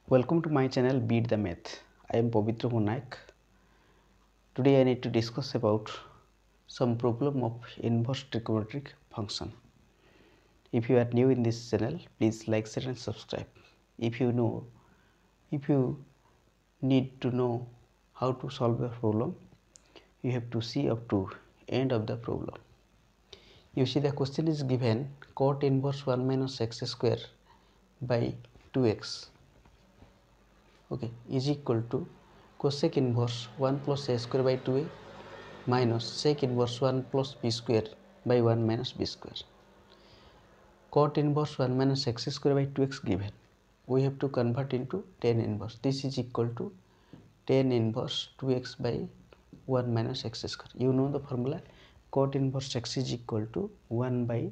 Welcome to my channel Beat the Math. I am Pavitra Monaik. Today I need to discuss about some problem of inverse trigonometric function. If you are new in this channel, please like, share and subscribe. If you need to know how to solve the problem, you have to see up to end of the problem. You see the question is given cot inverse 1 minus x square by 2x is equal to cosec inverse 1 plus a square by 2a minus sec inverse 1 plus b square by 1 minus b square. Cot inverse 1 minus x square by 2x given. We have to convert into tan inverse. This is equal to tan inverse 2x by 1 minus x square. You know the formula. Cot inverse x is equal to 1 by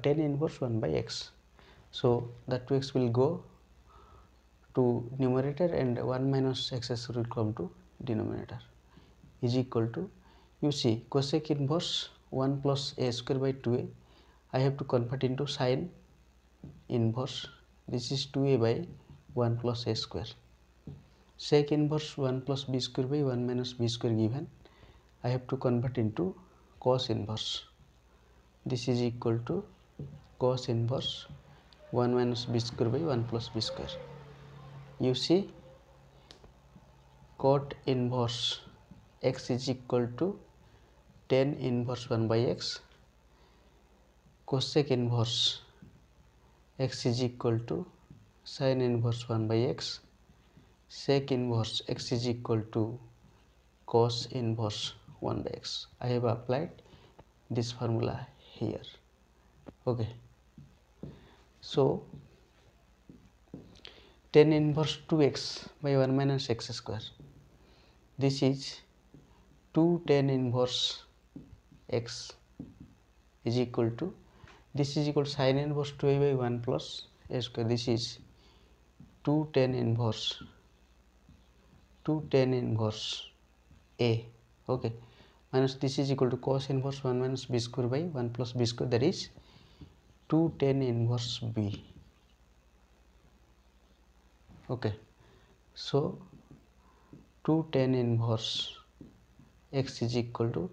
tan inverse 1 by x. So the 2x will go to numerator and 1 minus x square will come to denominator is equal to, you see, cosec inverse 1 plus a square by 2a. I have to convert into sin inverse. This is 2a by 1 plus a square. Sec inverse 1 plus b square by 1 minus b square given. I have to convert into cos inverse. This is equal to cos inverse 1 minus b square by 1 plus b square. You see, cot inverse x is equal to tan inverse 1 by x. Cosec inverse x is equal to sin inverse 1 by x. Sec inverse x is equal to cos inverse 1 by x. I have applied this formula here. So tan inverse 2x by 1 minus x square. This is 2 tan inverse x is equal to, this is equal to sin inverse 2a by 1 plus a square. This is 2 tan inverse a, minus this is equal to cos inverse 1 minus b square by 1 plus b square, that is 2 tan inverse b. So 2 tan inverse x is equal to,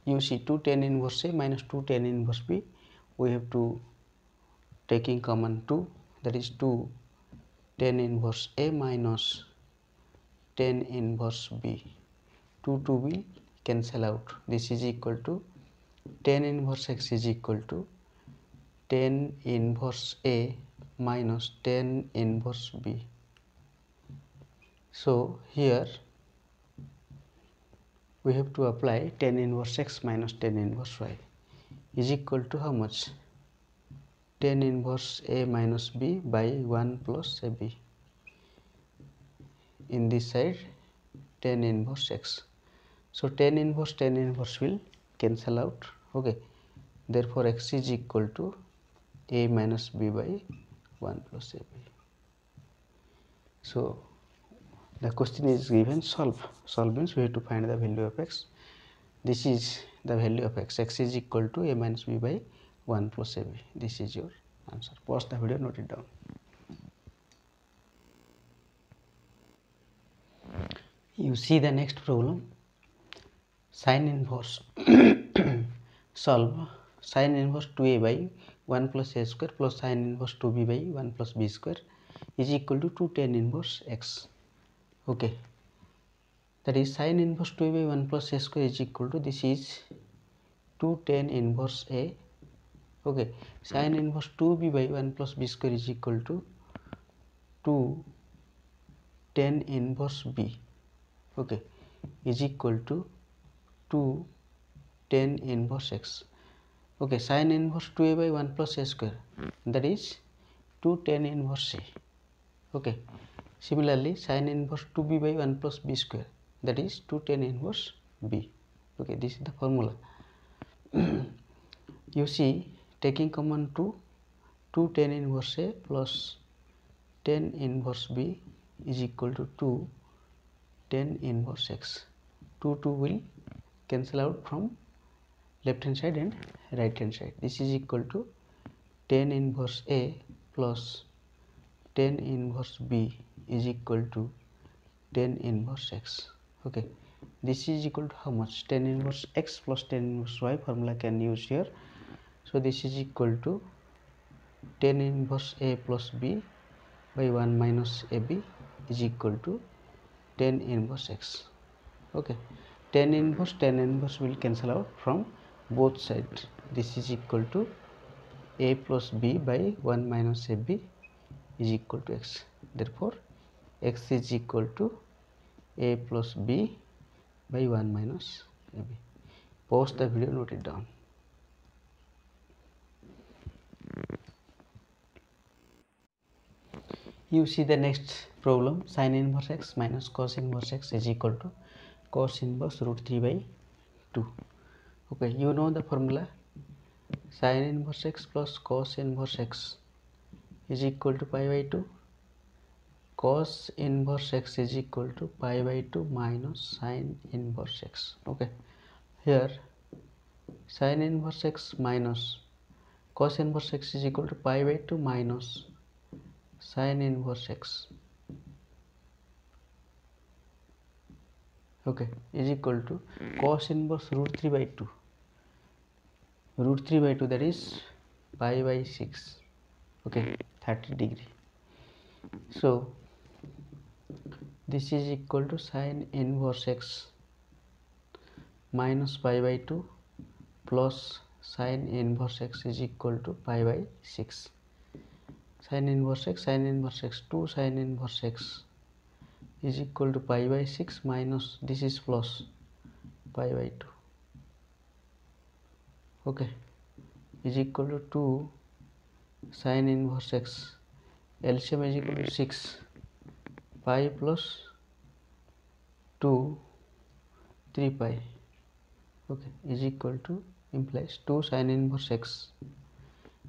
you see, 2 tan inverse a minus 2 tan inverse b. We have to taking common 2, that is 2 tan inverse a minus tan inverse b. 2 will cancel out. This is equal to tan inverse x is equal to tan inverse a minus tan inverse b. So here we have to apply tan inverse x minus tan inverse y is equal to how much? Tan inverse a minus b by 1 plus ab. In this side tan inverse x. So tan inverse will cancel out. Therefore x is equal to a minus b by 1 plus ab. So the question is given solve means we have to find the value of x. This is the value of x. X is equal to a minus b by 1 plus ab. This is your answer. Pause the video, note it down. You see the next problem. Sin inverse solve sin inverse 2a by 1 plus a square plus sin inverse 2b by 1 plus b square is equal to 2 tan inverse x. That is sin inverse 2a by 1 plus a square is equal to, this is 2 tan inverse a. Sin inverse 2b by 1 plus b square is equal to 2 tan inverse b. Is equal to 2 tan inverse x. Sin inverse 2a by 1 plus a square, that is 2 tan inverse a. Similarly, sin inverse 2b by 1 plus b square, that is 2 tan inverse b. This is the formula. You see, taking common 2 tan inverse a plus tan inverse b is equal to 2 tan inverse x. 2 will cancel out from left hand side and right hand side. This is equal to tan inverse a plus tan inverse b is equal to tan inverse x. Okay, this is equal to how much? Tan inverse x plus tan inverse y formula can use here. So this is equal to tan inverse a plus b by 1 minus ab is equal to tan inverse x. Okay, tan inverse will cancel out from both sides. This is equal to a plus b by 1 minus ab is equal to x. Therefore x is equal to a plus b by 1 minus ab. Pause the video, note it down. You see the next problem. Sin inverse x minus cos inverse x is equal to cos inverse root 3 by 2. Okay, you know the formula. Sin inverse x plus cos inverse x is equal to pi by 2. Cos inverse x is equal to pi by 2 minus sin inverse x. Okay, here sin inverse x minus cos inverse x is equal to pi by 2 minus sin inverse x. Okay, is equal to cos inverse root 3 by 2. Root 3 by 2, that is pi by 6. Okay, 30 degree. So this is equal to sin inverse x minus pi by 2 plus sin inverse x is equal to pi by 6. Sin inverse x 2 sin inverse x is equal to pi by 6 minus this is plus pi by 2. Okay, is equal to 2 sin inverse x. LCM is equal to 6 pi plus 2 3 pi. Okay, is equal to implies 2 sin inverse x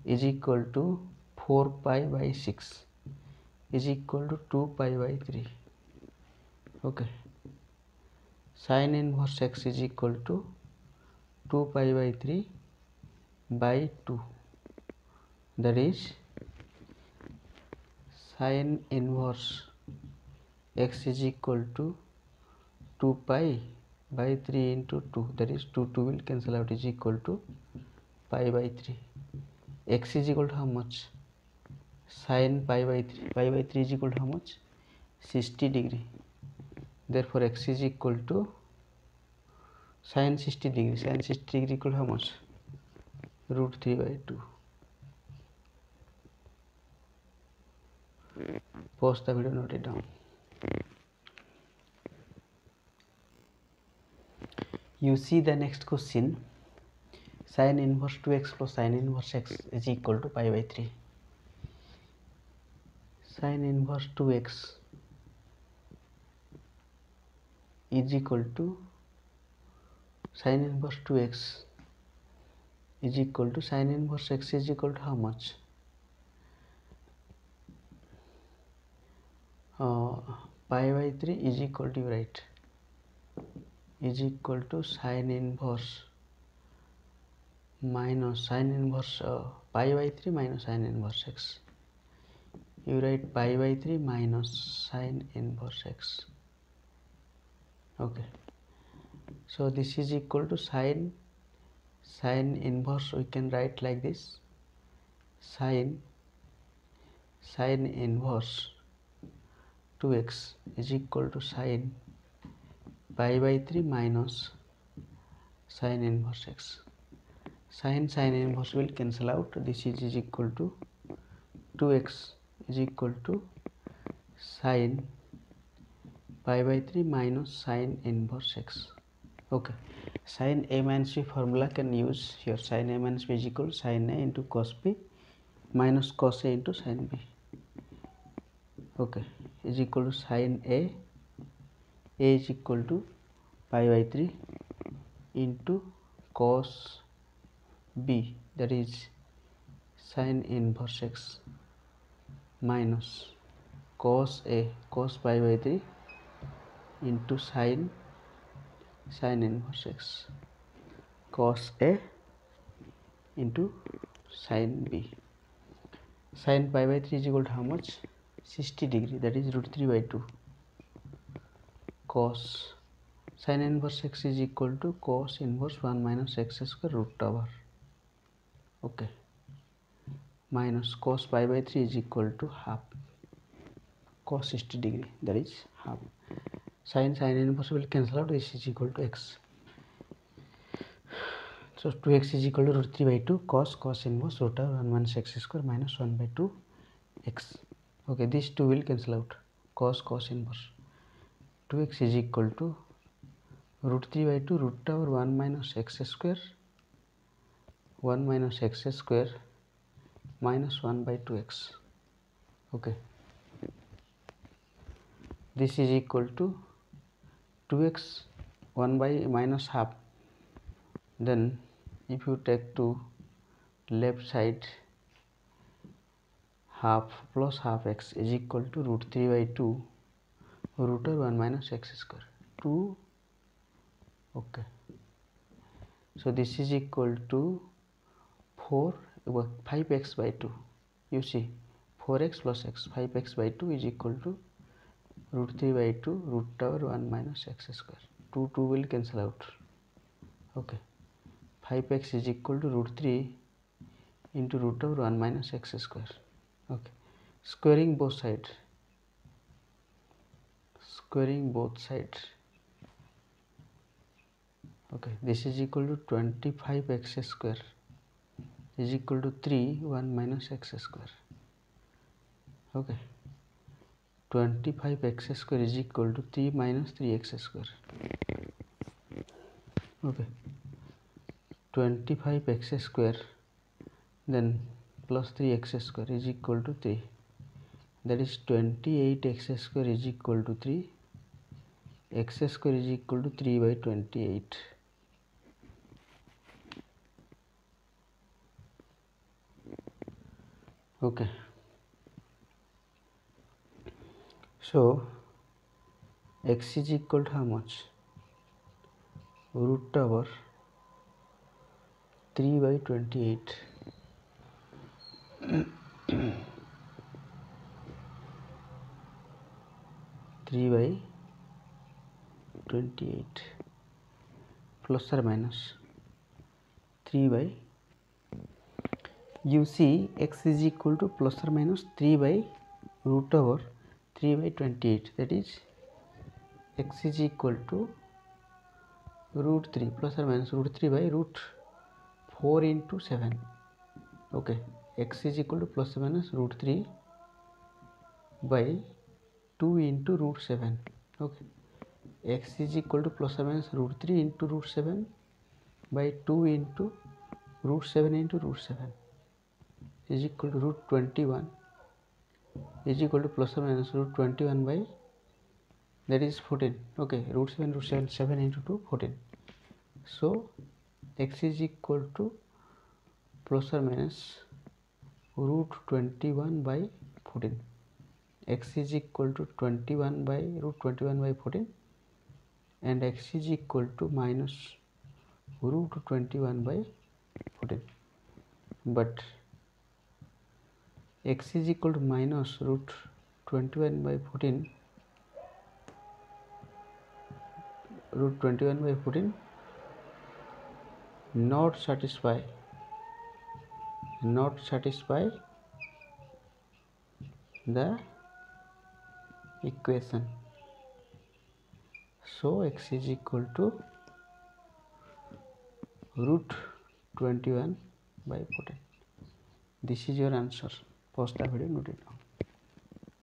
is equal to 4 pi by 6 is equal to 2 pi by 3. Okay, sin inverse x is equal to 2 pi by 3 by 2, that is sin inverse x is equal to 2 pi by 3 into 2, that is 2 will cancel out, is equal to pi by 3. X is equal to how much? Sin pi by 3. Pi by 3 is equal to how much? 60 degree. Therefore x is equal to sin 60 degree. Sin 60 degree equal to how much? Root 3 by 2. Pause the video, note it down. You see the next question. Sin inverse 2x plus sin inverse x is equal to pi by 3. Sin inverse 2x is equal to sin inverse 2x is equal to sin inverse x is equal to how much? Pi by 3 is equal to, right, is equal to sin inverse minus sin inverse pi by 3 minus sin inverse x. You write pi by 3 minus sin inverse x. Okay, so this is equal to sin inverse, we can write like this, sin inverse 2x is equal to sin pi by 3 minus sin inverse x. Sin inverse will cancel out, this is equal to 2x is equal to sin pi by 3 minus sin inverse x. Okay, sin a minus b formula can use here. Sin a minus b is equal to sin a into cos b minus cos a into sin b. Okay, is equal to sin a is equal to pi by 3 into cos b, that is sin inverse x minus cos a cos pi by 3 into sin inverse x cos a into sin b. Sin pi by 3 is equal to how much? 60 degree, that is root 3 by 2 cos sin inverse x is equal to cos inverse 1 minus x square root over, okay, minus cos pi by 3 is equal to half cos 60 degree, that is half. Sin inverse will cancel out, this is equal to x. So 2x is equal to root 3 by 2 cos inverse root over 1 minus x square minus 1 by 2 x. Okay, these two will cancel out, cos inverse. 2x is equal to root 3 by 2 root over 1 minus x square minus 1 by 2x. Okay, this is equal to 2x 1 by minus half. Then if you take to left side, half plus half x is equal to root 3 by 2 root over 1 minus x square 2. Okay, so this is equal to 5x by 2. You see 4x plus x, 5x by 2 is equal to root 3 by 2 root over 1 minus x square. 2 will cancel out. Okay, 5x is equal to root 3 into root over 1 minus x square. Okay, squaring both sides. Okay, this is equal to 25x square is equal to 3 1 minus x square. Okay, 25x square is equal to 3 minus 3x square. Okay, 25x square then plus 3x square is equal to 3, that is 28x square is equal to 3, x square is equal to 3 by 28. Okay, so x is equal to how much? Root over 3 by 28. 3 by 28 plus or minus 3 by, you see x is equal to plus or minus 3 by root over 3 by 28, that is x is equal to root 3 plus or minus root 3 by root 4 into 7. Okay, x is equal to plus or minus root 3 by 2 into root 7. Okay, x is equal to plus or minus root 3 into root 7 by 2 into root 7 into root 7 is equal to root 21 is equal to plus or minus root 21 by, that is 14. Okay, root 7 7 into 2 14. So x is equal to plus or minus root 21 by 14. X is equal to 21 by root 21 by 14 and x is equal to minus root 21 by 14, but x is equal to minus root 21 by 14, root 21 by 14 not satisfy the equation. So x is equal to root 21 by 14. This is your answer. Pause the video, note it down.